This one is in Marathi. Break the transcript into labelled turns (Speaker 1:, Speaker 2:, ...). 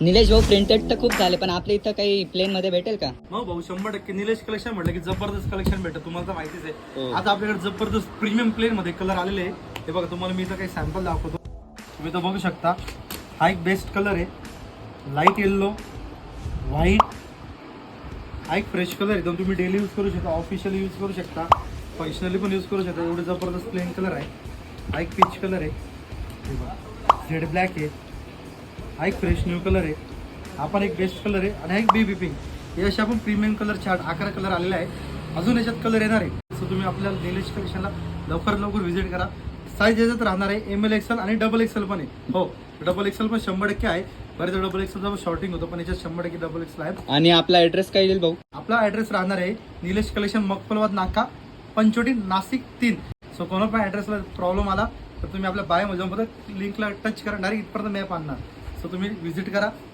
Speaker 1: निलेश भाऊ प्रिंटेड तर खूप झाले, पण आपल्या इथं काही प्लेन मध्ये भेटेल का?
Speaker 2: हो भाऊ 100% निलेश कलेक्शन म्हटलं की जबरदस्त कलेक्शन भेटत, तुम्हाला तर माहितीच आहे.
Speaker 1: हो.
Speaker 2: आता आपल्याकडे जबरदस्त प्रीमियम प्लेन मध्ये कलर आलेले आहे. हे बघा, तुम्हाला मी इथं काही सॅम्पल दाखवतो. तुम्ही तो बघू शकता. हा एक बेस्ट कलर आहे, लाईट येल्लो, व्हाईट. हा एक फ्रेश कलर आहे, तो तुम्ही डेली यूज करू शकता, ऑफिशियली यूज करू शकता, फंक्शनली पण यूज करू शकता. एवढे जबरदस्त प्लेन कलर आहे. हा एक पीच कलर आहे, झेड ब्लॅक आहे. हा एक फ्रेश न्यू कलर आहे. हा पण एक बेस्ट कलर आहे. आणि हा एक बेबी पिंक. हे असे आपण प्रीमियम कलर 11 कलर आलेला आहे. अजून याच्यात कलर येणार आहे. सो तुम्ही आपल्याला निलेश कलेक्शनला लवकर व्हिजिट करा. साईज याच्यात राहणार आहे ML XL आणि XXL पण आहे. हो, XXL पण 100% आहे. बरेच XXL शॉर्टिंग होतं, पण याच्यात 100% XXL आहे.
Speaker 1: आणि आपला ऍड्रेस काय येईल भाऊ?
Speaker 2: आपला ऍड्रेस राहणार आहे निलेश कलेक्शन, मक्कलवाद नाका, पंचवटी, नाशिक 3. सो कोणा पण ऍड्रेसला प्रॉब्लेम आला तर तुम्ही आपल्या बाय मध्ये लिंकला टच करा, डायरेक्ट इथपर्यंत मॅप आणणार. सो तुम्ही व्हिजिट करा.